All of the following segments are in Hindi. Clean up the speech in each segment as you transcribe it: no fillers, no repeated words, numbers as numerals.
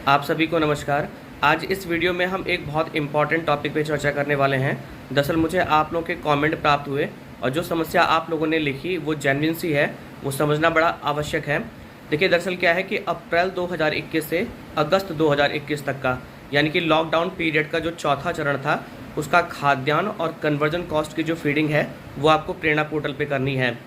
आप सभी को नमस्कार। आज इस वीडियो में हम एक बहुत इम्पॉर्टेंट टॉपिक पे चर्चा करने वाले हैं। दरअसल मुझे आप लोगों के कमेंट प्राप्त हुए और जो समस्या आप लोगों ने लिखी वो जेन्युइन सी है, वो समझना बड़ा आवश्यक है। देखिए, दरअसल क्या है कि अप्रैल 2021 से अगस्त 2021 तक का यानी कि लॉकडाउन पीरियड का जो चौथा चरण था, उसका खाद्यान्न और कन्वर्जन कॉस्ट की जो फीडिंग है वो आपको प्रेरणा पोर्टल पे करनी है।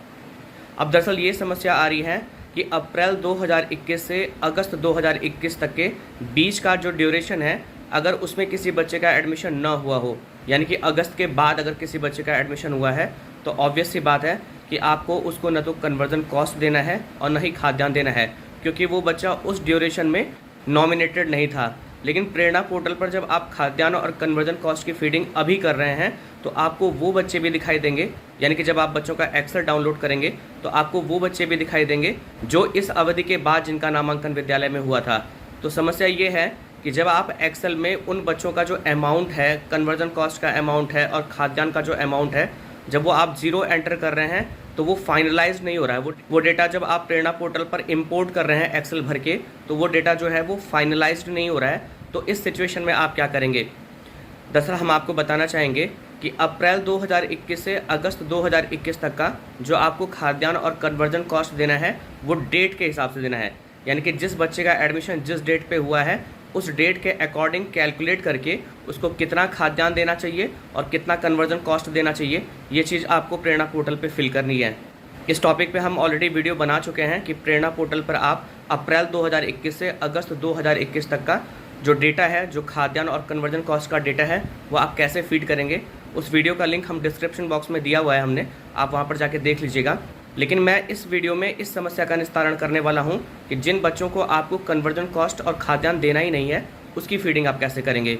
अब दरअसल ये समस्या आ रही है कि अप्रैल 2021 से अगस्त 2021 तक के बीच का जो ड्यूरेशन है, अगर उसमें किसी बच्चे का एडमिशन ना हुआ हो, यानी कि अगस्त के बाद अगर किसी बच्चे का एडमिशन हुआ है, तो ऑब्वियस सी बात है कि आपको उसको न तो कन्वर्जन कॉस्ट देना है और न ही खाद्यान्न देना है, क्योंकि वो बच्चा उस ड्यूरेशन में नॉमिनेटेड नहीं था। लेकिन प्रेरणा पोर्टल पर जब आप खाद्यान्न और कन्वर्जन कॉस्ट की फीडिंग अभी कर रहे हैं, तो आपको वो बच्चे भी दिखाई देंगे, यानी कि जब आप बच्चों का एक्सेल डाउनलोड करेंगे तो आपको वो बच्चे भी दिखाई देंगे जो इस अवधि के बाद जिनका नामांकन विद्यालय में हुआ था। तो समस्या ये है कि जब आप एक्सेल में उन बच्चों का जो अमाउंट है, कन्वर्जन कॉस्ट का अमाउंट है और खाद्यान्न का जो अमाउंट है, जब वो आप जीरो एंटर कर रहे हैं तो वो फाइनलाइज नहीं हो रहा है। वो डेटा जब आप प्रेरणा पोर्टल पर इंपोर्ट कर रहे हैं एक्सेल भर के, तो वो डेटा जो है वो फाइनलाइज्ड नहीं हो रहा है। तो इस सिचुएशन में आप क्या करेंगे? दरअसल हम आपको बताना चाहेंगे कि अप्रैल 2021 से अगस्त 2021 तक का जो आपको खाद्यान्न और कन्वर्जन कॉस्ट देना है, वो डेट के हिसाब से देना है। यानी कि जिस बच्चे का एडमिशन जिस डेट पे हुआ है, उस डेट के अकॉर्डिंग कैलकुलेट करके उसको कितना खाद्यान्न देना चाहिए और कितना कन्वर्जन कॉस्ट देना चाहिए, ये चीज़ आपको प्रेरणा पोर्टल पे फिल करनी है। इस टॉपिक पे हम ऑलरेडी वीडियो बना चुके हैं कि प्रेरणा पोर्टल पर आप अप्रैल 2021 से अगस्त 2021 तक का जो डेटा है, जो खाद्यान्न और कन्वर्जन कॉस्ट का डेटा है, वो आप कैसे फीड करेंगे, उस वीडियो का लिंक हम डिस्क्रिप्शन बॉक्स में दिया हुआ है हमने, आप वहाँ पर जाके देख लीजिएगा। लेकिन मैं इस वीडियो में इस समस्या का निस्तारण करने वाला हूँ कि जिन बच्चों को आपको कन्वर्जन कॉस्ट और खाद्यान्न देना ही नहीं है, उसकी फीडिंग आप कैसे करेंगे।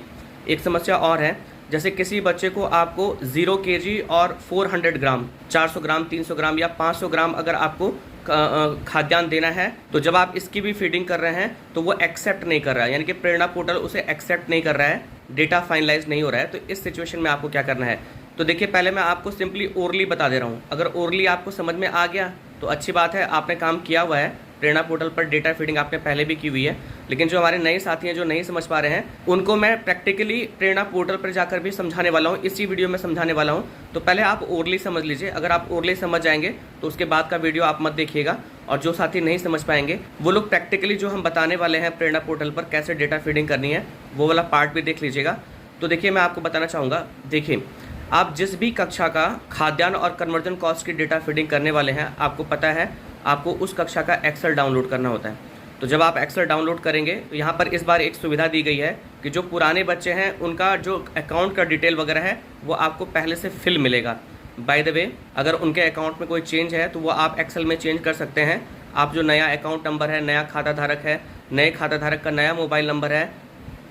एक समस्या और है, जैसे किसी बच्चे को आपको 0 kg और 400 ग्राम, 400 ग्राम, 300 ग्राम या 500 ग्राम अगर आपको खाद्यान्न देना है, तो जब आप इसकी भी फीडिंग कर रहे हैं तो वो एक्सेप्ट नहीं कर रहा है, यानी कि प्रेरणा पोर्टल उसे एक्सेप्ट नहीं कर रहा है, डेटा फाइनलाइज नहीं हो रहा है। तो इस सिचुएशन में आपको क्या करना है? तो देखिए, पहले मैं आपको सिंपली ओरली बता दे रहा हूँ। अगर ओरली आपको समझ में आ गया तो अच्छी बात है, आपने काम किया हुआ है, प्रेरणा पोर्टल पर डेटा फीडिंग आपने पहले भी की हुई है। लेकिन जो हमारे नए साथी हैं, जो नहीं समझ पा रहे हैं, उनको मैं प्रैक्टिकली प्रेरणा पोर्टल पर जाकर भी समझाने वाला हूँ, इसी वीडियो में समझाने वाला हूँ। तो पहले आप ओरली समझ लीजिए। अगर आप ओरली समझ जाएंगे तो उसके बाद का वीडियो आप मत देखिएगा, और जो साथी नहीं समझ पाएंगे वो लोग प्रैक्टिकली जो हम बताने वाले हैं प्रेरणा पोर्टल पर कैसे डेटा फीडिंग करनी है, वो वाला पार्ट भी देख लीजिएगा। तो देखिए, मैं आपको बताना चाहूँगा, देखिए, आप जिस भी कक्षा का खाद्यान्न और कन्वर्जन कॉस्ट की डेटा फीडिंग करने वाले हैं, आपको पता है आपको उस कक्षा का एक्सेल डाउनलोड करना होता है। तो जब आप एक्सेल डाउनलोड करेंगे तो यहाँ पर इस बार एक सुविधा दी गई है कि जो पुराने बच्चे हैं उनका जो अकाउंट का डिटेल वगैरह है वो आपको पहले से फिल मिलेगा। बाय द वे, अगर उनके अकाउंट में कोई चेंज है तो वो आप एक्सेल में चेंज कर सकते हैं। आप जो नया अकाउंट नंबर है, नया खाता धारक है, नए खाता धारक का नया मोबाइल नंबर है,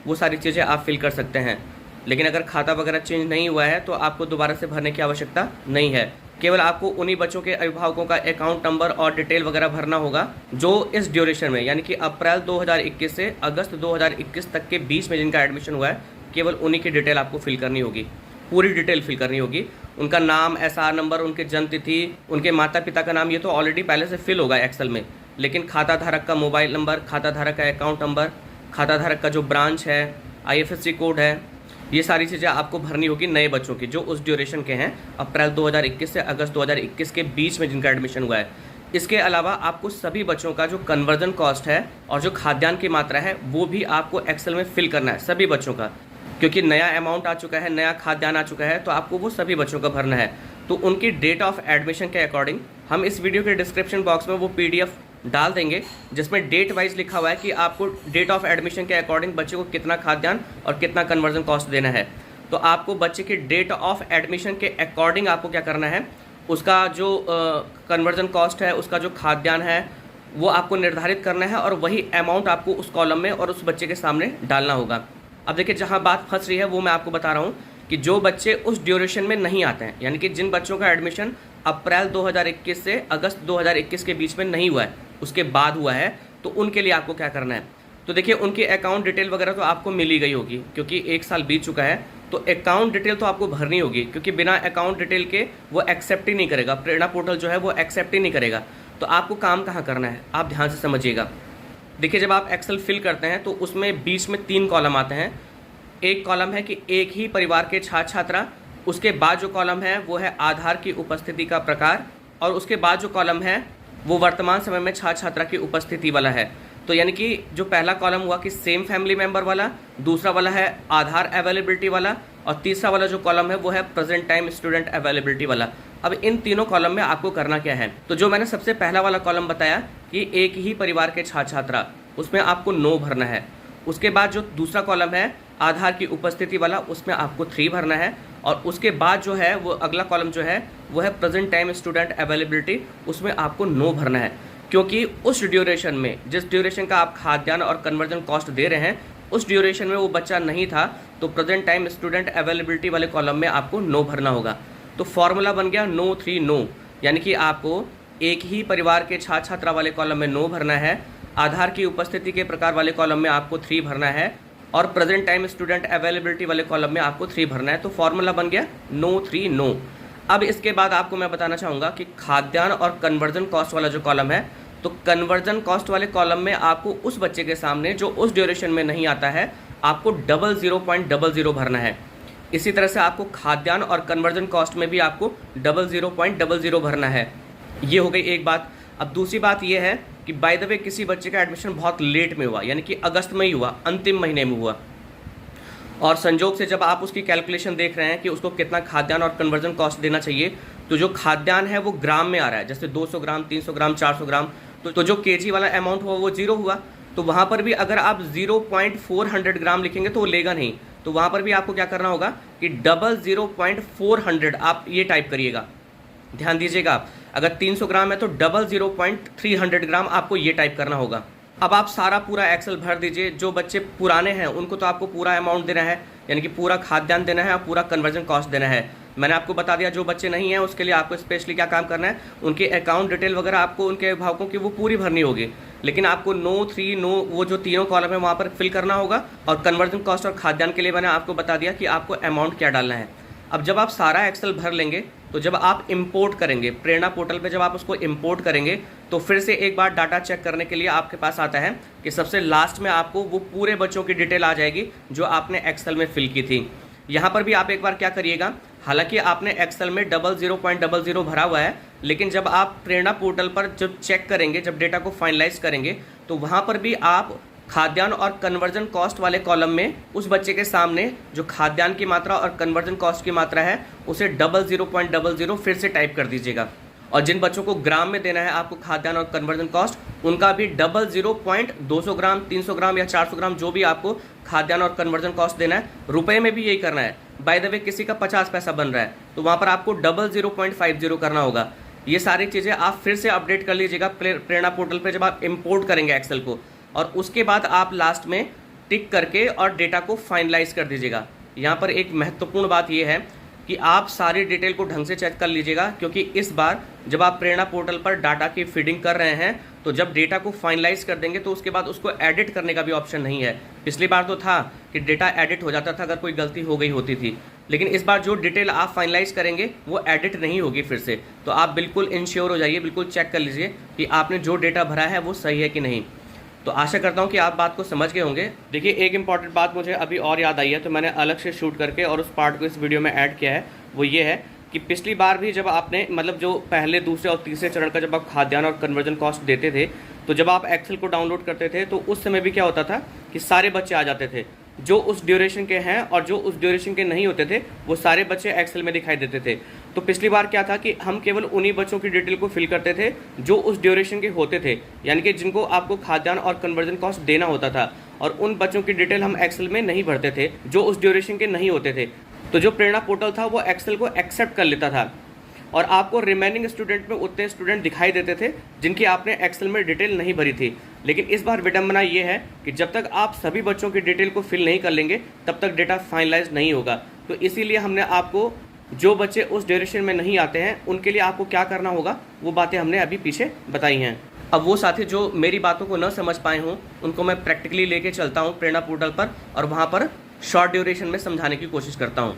वो सारी चीज़ें आप फिल कर सकते हैं। लेकिन अगर खाता वगैरह चेंज नहीं हुआ है तो आपको दोबारा से भरने की आवश्यकता नहीं है। केवल आपको उन्हीं बच्चों के अभिभावकों का अकाउंट नंबर और डिटेल वगैरह भरना होगा जो इस ड्यूरेशन में, यानी कि अप्रैल 2021 से अगस्त 2021 तक के बीच में जिनका एडमिशन हुआ है, केवल उन्हीं की डिटेल आपको फिल करनी होगी, पूरी डिटेल फिल करनी होगी। उनका नाम, SR नंबर, उनके जन्म तिथि, उनके माता पिता का नाम, ये तो ऑलरेडी पहले से फिल होगा एक्सेल में। लेकिन खाता धारक का मोबाइल नंबर, खाता धारक का अकाउंट नंबर, खाता धारक का जो ब्रांच है, IFSC कोड है, ये सारी चीज़ें आपको भरनी होगी नए बच्चों की जो उस ड्यूरेशन के हैं, अप्रैल 2021 से अगस्त 2021 के बीच में जिनका एडमिशन हुआ है। इसके अलावा आपको सभी बच्चों का जो कन्वर्जन कॉस्ट है और जो खाद्यान्न की मात्रा है, वो भी आपको एक्सेल में फिल करना है, सभी बच्चों का, क्योंकि नया अमाउंट आ चुका है, नया खाद्यान्न आ चुका है, तो आपको वो सभी बच्चों का भरना है। तो उनकी डेट ऑफ एडमिशन के अकॉर्डिंग हम इस वीडियो के डिस्क्रिप्शन बॉक्स में वो PDF डाल देंगे जिसमें डेट वाइज लिखा हुआ है कि आपको डेट ऑफ एडमिशन के अकॉर्डिंग बच्चे को कितना खाद्यान्न और कितना कन्वर्जन कॉस्ट देना है। तो आपको बच्चे की डेट ऑफ एडमिशन के अकॉर्डिंग आपको क्या करना है, उसका जो कन्वर्जन कॉस्ट है, उसका जो खाद्यान्न है, वो आपको निर्धारित करना है और वही अमाउंट आपको उस कॉलम में और उस बच्चे के सामने डालना होगा। अब देखिए, जहाँ बात फंस रही है वो मैं आपको बता रहा हूँ कि जो बच्चे उस ड्यूरेशन में नहीं आते हैं, यानी कि जिन बच्चों का एडमिशन अप्रैल 2021 से अगस्त 2021 के बीच में नहीं हुआ है, उसके बाद हुआ है, तो उनके लिए आपको क्या करना है। तो देखिए, उनकी अकाउंट डिटेल वगैरह तो आपको मिल ही गई होगी, क्योंकि 1 साल बीत चुका है, तो अकाउंट डिटेल तो आपको भरनी होगी, क्योंकि बिना अकाउंट डिटेल के वो एक्सेप्ट ही नहीं करेगा, प्रेरणा पोर्टल जो है वो एक्सेप्ट ही नहीं करेगा। तो आपको काम कहाँ करना है, आप ध्यान से समझिएगा। देखिए जब आप एक्सेल फिल करते हैं तो उसमें बीच में 3 कॉलम आते हैं। एक कॉलम है कि एक ही परिवार के छात्र छात्रा, उसके बाद जो कॉलम है वो है आधार की उपस्थिति का प्रकार, और उसके बाद जो कॉलम है वो वर्तमान समय में छात्र छात्रा की उपस्थिति वाला है। तो यानी कि जो पहला कॉलम हुआ कि सेम फैमिली मेंबर वाला, दूसरा वाला है आधार अवेलेबिलिटी वाला, और तीसरा वाला जो कॉलम है वो है प्रेजेंट टाइम स्टूडेंट अवेलेबिलिटी वाला। अब इन तीनों कॉलम में आपको करना क्या है, तो जो मैंने सबसे पहला वाला कॉलम बताया कि एक ही परिवार के छात्र छात्रा, उसमें आपको नो भरना है। उसके बाद जो दूसरा कॉलम है आधार की उपस्थिति वाला, उसमें आपको 3 भरना है। और उसके बाद जो है वो अगला कॉलम जो है वो है प्रेजेंट टाइम स्टूडेंट अवेलेबिलिटी, उसमें आपको नो भरना है, क्योंकि उस ड्यूरेशन में, जिस ड्यूरेशन का आप खाद्यान्न और कन्वर्जन कॉस्ट दे रहे हैं, उस ड्यूरेशन में वो बच्चा नहीं था, तो प्रेजेंट टाइम स्टूडेंट अवेलेबिलिटी वाले कॉलम में आपको नो भरना होगा। तो फॉर्मूला बन गया नो 3 नो, यानी कि आपको एक ही परिवार के छात्र छात्रा वाले कॉलम में नो भरना है, आधार की उपस्थिति के प्रकार वाले कॉलम में आपको 3 भरना है, और प्रेजेंट टाइम स्टूडेंट अवेलेबिलिटी वाले कॉलम में आपको 3 भरना है। तो फॉर्मूला बन गया नो 3 नो। अब इसके बाद आपको मैं बताना चाहूँगा कि खाद्यान्न और कन्वर्जन कॉस्ट वाला जो कॉलम है, तो कन्वर्जन कॉस्ट वाले कॉलम में आपको उस बच्चे के सामने जो उस ड्यूरेशन में नहीं आता है, आपको 00.00 भरना है। इसी तरह से आपको खाद्यान्न और कन्वर्जन कॉस्ट में भी आपको 00.00 भरना है। ये हो गई एक बात। अब दूसरी बात ये है कि बाय द वे किसी बच्चे का एडमिशन बहुत लेट में हुआ, यानी कि अगस्त में ही हुआ, अंतिम महीने में हुआ, और संजोग से जब आप उसकी कैलकुलेशन देख रहे हैं कि उसको कितना खाद्यान्न और कन्वर्जन कॉस्ट देना चाहिए, तो जो खाद्यान्न है वो ग्राम में आ रहा है, जैसे 200 ग्राम, 300 ग्राम, 400 ग्राम, तो जो केजी वाला अमाउंट हुआ वो 0 हुआ। तो वहाँ पर भी अगर आप 0.400 ग्राम लिखेंगे तो वो लेगा नहीं। तो वहाँ पर भी आपको क्या करना होगा कि 00.400 आप ये टाइप करिएगा, ध्यान दीजिएगा। आप अगर 300 ग्राम है तो 00.300 ग्राम आपको ये टाइप करना होगा। अब आप सारा पूरा एक्सेल भर दीजिए। जो बच्चे पुराने हैं उनको तो आपको पूरा अमाउंट देना है, यानी कि पूरा खाद्यान्न देना है और पूरा कन्वर्जन कॉस्ट देना है। मैंने आपको बता दिया जो बच्चे नहीं हैं उसके लिए आपको स्पेशली क्या काम करना है, उनके अकाउंट डिटेल वगैरह आपको उनके अभिभावकों की वो पूरी भरनी होगी, लेकिन आपको नो 3 नो वो जो तीनों कॉलम है वहाँ पर फिल करना होगा। और कन्वर्जन कॉस्ट और खाद्यान्न के लिए मैंने आपको बता दिया कि आपको अमाउंट क्या डालना है। अब जब आप सारा एक्सेल भर लेंगे तो जब आप इंपोर्ट करेंगे प्रेरणा पोर्टल पे, जब आप उसको इंपोर्ट करेंगे तो फिर से एक बार डाटा चेक करने के लिए आपके पास आता है कि सबसे लास्ट में आपको वो पूरे बच्चों की डिटेल आ जाएगी जो आपने एक्सेल में फिल की थी। यहाँ पर भी आप एक बार क्या करिएगा, हालांकि आपने एक्सेल में 00.00 भरा हुआ है, लेकिन जब आप प्रेरणा पोर्टल पर जब चेक करेंगे, जब डेटा को फाइनलाइज करेंगे, तो वहाँ पर भी आप खाद्यान्न और कन्वर्जन कॉस्ट वाले कॉलम में उस बच्चे के सामने जो खाद्यान्न की मात्रा और कन्वर्जन कॉस्ट की मात्रा है उसे 00.00 फिर से टाइप कर दीजिएगा। और जिन बच्चों को ग्राम में देना है आपको खाद्यान्न और कन्वर्जन कॉस्ट, उनका भी 00.200 ग्राम, 300 ग्राम या 400 ग्राम जो भी आपको खाद्यान्न और कन्वर्जन कॉस्ट देना है, रुपए में भी यही करना है। बाय द वे किसी का 50 पैसा बन रहा है तो वहाँ पर आपको 00.50 करना होगा। ये सारी चीज़ें आप फिर से अपडेट कर लीजिएगा प्रेरणा पोर्टल पर जब आप इम्पोर्ट करेंगे एक्सेल को, और उसके बाद आप लास्ट में टिक करके और डेटा को फाइनलाइज कर दीजिएगा। यहाँ पर एक महत्वपूर्ण बात यह है कि आप सारी डिटेल को ढंग से चेक कर लीजिएगा, क्योंकि इस बार जब आप प्रेरणा पोर्टल पर डाटा की फीडिंग कर रहे हैं तो जब डेटा को फाइनलाइज कर देंगे तो उसके बाद उसको एडिट करने का भी ऑप्शन नहीं है। पिछली बार तो था कि डेटा एडिट हो जाता था अगर कोई गलती हो गई होती थी, लेकिन इस बार जो डिटेल आप फाइनलाइज करेंगे वो एडिट नहीं होगी फिर से। तो आप बिल्कुल इंश्योर हो जाइए, बिल्कुल चेक कर लीजिए कि आपने जो डेटा भरा है वो सही है कि नहीं। तो आशा करता हूँ कि आप बात को समझ गए होंगे। देखिए एक इंपॉर्टेंट बात मुझे अभी और याद आई है, तो मैंने अलग से शूट करके और उस पार्ट को इस वीडियो में ऐड किया है। वो ये है कि पिछली बार भी जब आपने मतलब जो पहले, दूसरे और तीसरे चरण का जब आप खाद्यान्न और कन्वर्जन कॉस्ट देते थे, तो जब आप एक्सेल को डाउनलोड करते थे तो उस समय भी क्या होता था कि सारे बच्चे आ जाते थे जो उस ड्यूरेशन के हैं, और जो उस ड्यूरेशन के नहीं होते थे वो सारे बच्चे एक्सेल में दिखाई देते थे। तो पिछली बार क्या था कि हम केवल उन्हीं बच्चों की डिटेल को फिल करते थे जो उस ड्यूरेशन के होते थे, यानी कि जिनको आपको खाद्यान्न और कन्वर्जन कॉस्ट देना होता था, और उन बच्चों की डिटेल हम एक्सेल में नहीं भरते थे जो उस ड्यूरेशन के नहीं होते थे। तो जो प्रेरणा पोर्टल था वो एक्सेल को एक्सेप्ट कर लेता था, और आपको रिमेनिंग स्टूडेंट में उतने स्टूडेंट दिखाई देते थे जिनकी आपने एक्सेल में डिटेल नहीं भरी थी। लेकिन इस बार विडंबना ये है कि जब तक आप सभी बच्चों की डिटेल को फिल नहीं कर लेंगे तब तक डेटा फाइनलाइज नहीं होगा। तो इसीलिए हमने आपको जो बच्चे उस ड्यूरेशन में नहीं आते हैं उनके लिए आपको क्या करना होगा वो बातें हमने अभी पीछे बताई हैं। अब वो साथी जो मेरी बातों को न समझ पाए हों उनको मैं प्रैक्टिकली लेके चलता हूँ प्रेरणा पोर्टल पर, और वहाँ पर शॉर्ट ड्यूरेशन में समझाने की कोशिश करता हूँ।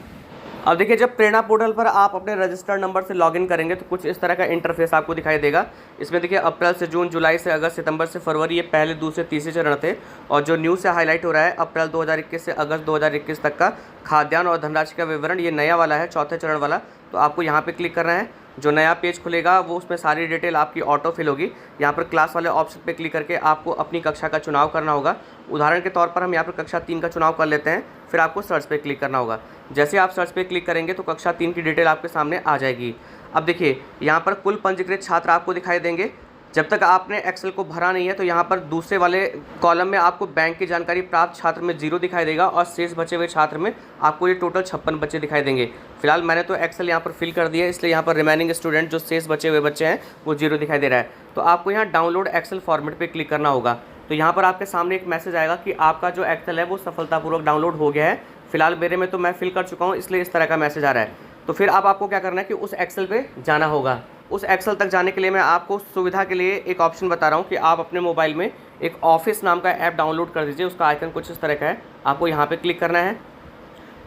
अब देखिए, जब प्रेरणा पोर्टल पर आप अपने रजिस्टर्ड नंबर से लॉगिन करेंगे तो कुछ इस तरह का इंटरफेस आपको दिखाई देगा। इसमें देखिए अप्रैल से जून, जुलाई से अगस्त, सितंबर से फरवरी, ये पहले, दूसरे, तीसरे चरण थे। और जो न्यूज़ से हाईलाइट हो रहा है अप्रैल 2021 से अगस्त 2021 तक का खाद्यान्न और धनराशि का विवरण, ये नया वाला है, चौथे चरण वाला। तो आपको यहाँ पे क्लिक करना है। जो नया पेज खुलेगा वो उसमें सारी डिटेल आपकी ऑटो फिल होगी। यहाँ पर क्लास वाले ऑप्शन पे क्लिक करके आपको अपनी कक्षा का चुनाव करना होगा। उदाहरण के तौर पर हम यहाँ पर कक्षा 3 का चुनाव कर लेते हैं। फिर आपको सर्च पे क्लिक करना होगा। जैसे आप सर्च पे क्लिक करेंगे तो कक्षा 3 की डिटेल आपके सामने आ जाएगी। अब देखिए, यहाँ पर कुल पंजीकृत छात्र आपको दिखाई देंगे। जब तक आपने एक्सेल को भरा नहीं है तो यहाँ पर दूसरे वाले कॉलम में आपको बैंक की जानकारी प्राप्त छात्र में 0 दिखाई देगा और शेष बचे हुए छात्र में आपको ये टोटल 56 बच्चे दिखाई देंगे। फिलहाल मैंने तो एक्सेल यहाँ पर फिल कर दिया है, इसलिए यहाँ पर रिमेनिंग स्टूडेंट जो शेष बचे हुए बच्चे हैं वो 0 दिखाई दे रहा है। तो आपको यहाँ डाउनलोड एक्सेल फॉर्मेट पर क्लिक करना होगा। तो यहाँ पर आपके सामने एक मैसेज आएगा कि आपका जो एक्सेल है वो सफलतापूर्वक डाउनलोड हो गया है। फिलहाल मेरे में तो मैं फिल कर चुका हूँ, इसलिए इस तरह का मैसेज आ रहा है। तो फिर अब आपको क्या करना है कि उस एक्सेल पे जाना होगा। उस एक्सेल तक जाने के लिए मैं आपको सुविधा के लिए एक ऑप्शन बता रहा हूँ कि आप अपने मोबाइल में एक ऑफिस नाम का ऐप डाउनलोड कर दीजिए। उसका आइकन कुछ इस तरह का है, आपको यहाँ पे क्लिक करना है।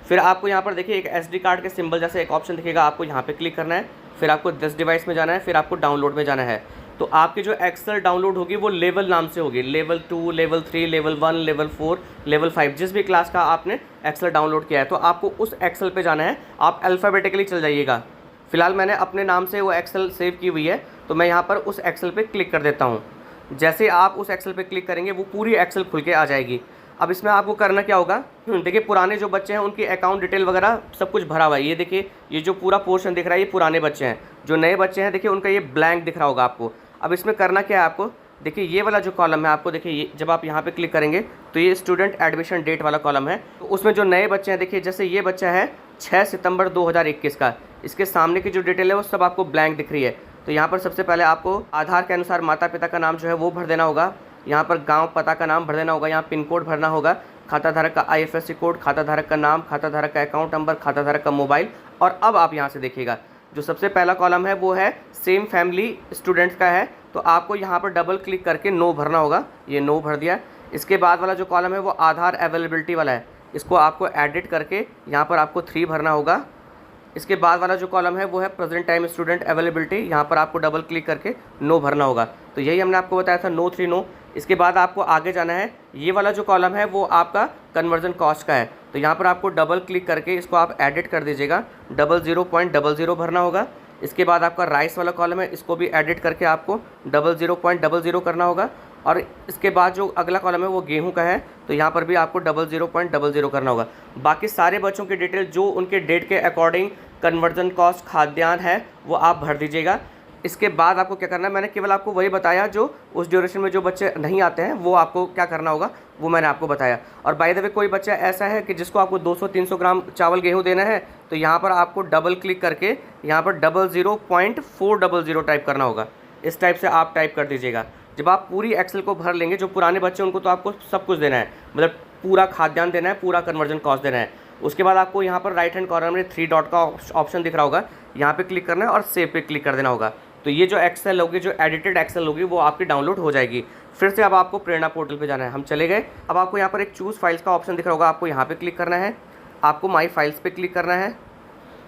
फिर आपको यहाँ पर देखिए एक SD कार्ड के सिंबल जैसे एक ऑप्शन दिखेगा, आपको यहाँ पे क्लिक करना है। फिर आपको दिस डिवाइस में जाना है, फिर आपको डाउनलोड में जाना है। तो आपकी जो एक्सेल डाउनलोड होगी वो लेवल नाम से होगी, level 2, level 3, level 1, level 4, level 5, जिस भी क्लास का आपने एक्सेल डाउनलोड किया है। तो आपको उस एक्सेल पे जाना है। आप अल्फ़ाबेटिकली चल जाइएगा। फिलहाल मैंने अपने नाम से वो एक्सेल सेव की हुई है, तो मैं यहाँ पर उस एक्सेल पे क्लिक कर देता हूँ। जैसे आप उस एक्सेल पे क्लिक करेंगे वो पूरी एक्सेल खुल के आ जाएगी। अब इसमें आपको करना क्या होगा, देखिए पुराने जो बच्चे हैं उनकी अकाउंट डिटेल वगैरह सब कुछ भरा हुआ है। ये देखिए, ये जो पूरा पोर्शन दिख रहा है ये पुराने बच्चे हैं। जो नए बच्चे हैं देखिए उनका ये ब्लैंक दिख रहा होगा आपको। अब इसमें करना क्या है आपको, देखिए ये वाला जो कॉलम है आपको, देखिए ये जब आप यहाँ पे क्लिक करेंगे तो ये स्टूडेंट एडमिशन डेट वाला कॉलम है। तो उसमें जो नए बच्चे हैं, देखिए जैसे ये बच्चा है 6 सितंबर 2021 का, इसके सामने की जो डिटेल है वो सब आपको ब्लैंक दिख रही है। तो यहाँ पर सबसे पहले आपको आधार के अनुसार माता पिता का नाम जो है वो भर देना होगा। यहाँ पर गाँव पता का नाम भर देना होगा। यहाँ पिन कोड भरना होगा, खाता धारक का IFSC कोड, खाता धारक का नाम, खाता धारक का अकाउंट नंबर, खाता धारक का मोबाइल। और अब आप यहाँ से देखिएगा जो सबसे पहला कॉलम है वो है सेम फैमिली स्टूडेंट्स का है। तो आपको यहाँ पर डबल क्लिक करके नो भरना होगा। ये नो भर दिया। इसके बाद वाला जो कॉलम है वो आधार अवेलेबिलिटी वाला है, इसको आपको एडिट करके यहाँ पर आपको 3 भरना होगा। इसके बाद वाला जो कॉलम है वो है प्रेजेंट टाइम स्टूडेंट अवेलेबिलिटी, यहाँ पर आपको डबल क्लिक करके नो भरना होगा। तो यही हमने आपको बताया था, नो 3 नो। इसके बाद आपको आगे जाना है। ये वाला जो कॉलम है वो आपका कन्वर्जन कॉस्ट का है। तो यहाँ पर आपको डबल क्लिक करके इसको आप एडिट कर दीजिएगा, 00.00 भरना होगा। इसके बाद आपका राइस वाला कॉलम है, इसको भी एडिट करके आपको 00.00 करना होगा। और इसके बाद जो अगला कॉलम है वो गेहूं का है, तो यहाँ पर भी आपको 00.00 करना होगा। बाकी सारे बच्चों की डिटेल जो उनके डेट के अकॉर्डिंग कन्वर्जन कॉस्ट खाद्यान्न है वो आप भर दीजिएगा। इसके बाद आपको क्या करना है, मैंने केवल आपको वही बताया जो उस ड्यूरेशन में जो बच्चे नहीं आते हैं वो आपको क्या करना होगा वो मैंने आपको बताया। और बाय द वे कोई बच्चा ऐसा है कि जिसको आपको 200-300 ग्राम चावल गेहूं देना है, तो यहाँ पर आपको डबल क्लिक करके यहाँ पर 00.400 टाइप करना होगा। इस टाइप से आप टाइप कर दीजिएगा। जब आप पूरी एक्सेल को भर लेंगे, जो पुराने बच्चे उनको तो आपको सब कुछ देना है, मतलब पूरा खाद्यान्न देना है, पूरा कन्वर्जन कॉस्ट देना है। उसके बाद आपको यहाँ पर राइट हैंड कॉर्नर में 3 डॉट का ऑप्शन दिख रहा होगा, यहाँ पे क्लिक करना है और सेव पे क्लिक कर देना होगा। तो ये जो एक्सेल होगी, जो एडिटेड एक्सेल होगी, वो आपकी डाउनलोड हो जाएगी। फिर से अब आपको प्रेरणा पोर्टल पे जाना है। हम चले गए। अब आपको यहाँ पर एक चूज़ फाइल्स का ऑप्शन दिख रहा होगा, आपको यहाँ पे क्लिक करना है। आपको माई फाइल्स पे क्लिक करना है।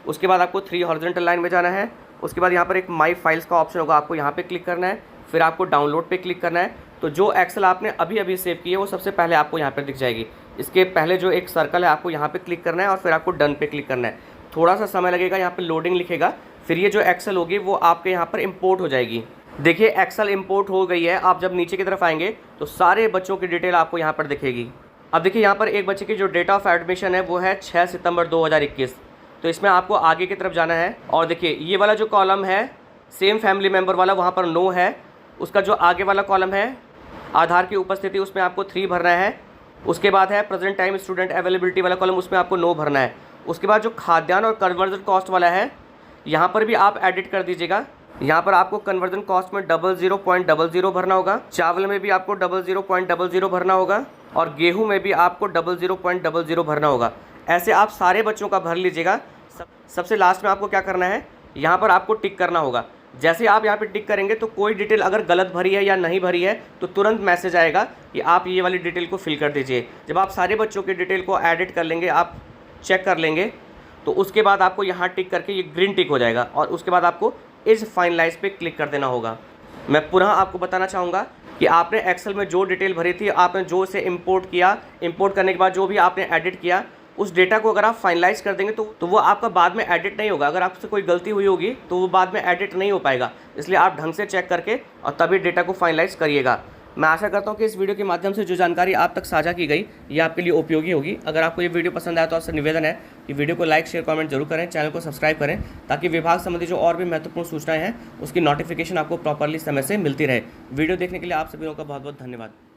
उसके बाद आपको 3 हॉरिजॉन्टल लाइन में जाना है। उसके बाद यहाँ पर एक माई फाइल्स का ऑप्शन होगा, आपको यहाँ पे क्लिक करना है। फिर आपको डाउनलोड पे क्लिक करना है। तो जो एक्सेल आपने अभी अभी सेव की है वो सबसे पहले आपको यहाँ पर दिख जाएगी। इसके पहले जो एक सर्कल है आपको यहाँ पे क्लिक करना है और फिर आपको डन पे क्लिक करना है। थोड़ा सा समय लगेगा, यहाँ पे लोडिंग लिखेगा। फिर ये जो एक्सेल होगी वो आपके यहाँ पर इंपोर्ट हो जाएगी। देखिए एक्सेल इंपोर्ट हो गई है। आप जब नीचे की तरफ आएंगे तो सारे बच्चों की डिटेल आपको यहाँ पर दिखेगी। अब देखिए यहाँ पर एक बच्चे की जो डेट ऑफ एडमिशन है वो है 6 सितंबर 2021। तो इसमें आपको आगे की तरफ जाना है और देखिए ये वाला जो कॉलम है सेम फैमिली मेम्बर वाला, वहाँ पर नो है। उसका जो आगे वाला कॉलम है आधार की उपस्थिति, उसमें आपको 3 भरना है। उसके बाद है प्रेजेंट टाइम स्टूडेंट अवेलेबिलिटी वाला कॉलम, उसमें आपको नो भरना है। उसके बाद जो खाद्यान्न और कन्वर्जन कॉस्ट वाला है, यहाँ पर भी आप एडिट कर दीजिएगा। यहाँ पर आपको कन्वर्जन कॉस्ट में 00.00 भरना होगा। चावल में भी आपको 00.00 भरना होगा और गेहूं में भी आपको 00.00 भरना होगा। ऐसे आप सारे बच्चों का भर लीजिएगा। सबसे लास्ट में आपको क्या करना है, यहाँ पर आपको टिक करना होगा। जैसे आप यहाँ पे टिक करेंगे तो कोई डिटेल अगर गलत भरी है या नहीं भरी है तो तुरंत मैसेज आएगा कि आप ये वाली डिटेल को फिल कर दीजिए। जब आप सारे बच्चों की डिटेल को एडिट कर लेंगे, आप चेक कर लेंगे, तो उसके बाद आपको यहाँ टिक करके ये ग्रीन टिक हो जाएगा और उसके बाद आपको इस फाइनलाइज पे क्लिक कर देना होगा। मैं पुनः आपको बताना चाहूँगा कि आपने एक्सेल में जो डिटेल भरी थी, आपने जो इसे इंपोर्ट किया, इंपोर्ट करने के बाद जो भी आपने एडिट किया, उस डेटा को अगर आप फाइनलाइज कर देंगे तो वो आपका बाद में एडिट नहीं होगा। अगर आपसे कोई गलती हुई होगी तो वो बाद में एडिट नहीं हो पाएगा। इसलिए आप ढंग से चेक करके और तभी डेटा को फाइनलाइज करिएगा। मैं आशा करता हूँ कि इस वीडियो के माध्यम से जो जानकारी आप तक साझा की गई ये आपके लिए उपयोगी होगी। अगर आपको ये वीडियो पसंद आया तो आपसे निवेदन है कि वीडियो को लाइक, शेयर, कमेंट जरूर करें, चैनल को सब्सक्राइब करें ताकि विभाग संबंधी जो और भी महत्वपूर्ण सूचनाएं हैं उसकी नोटिफिकेशन आपको प्रॉपरली समय से मिलती रहे। वीडियो देखने के लिए आप सभी लोगों का बहुत बहुत धन्यवाद।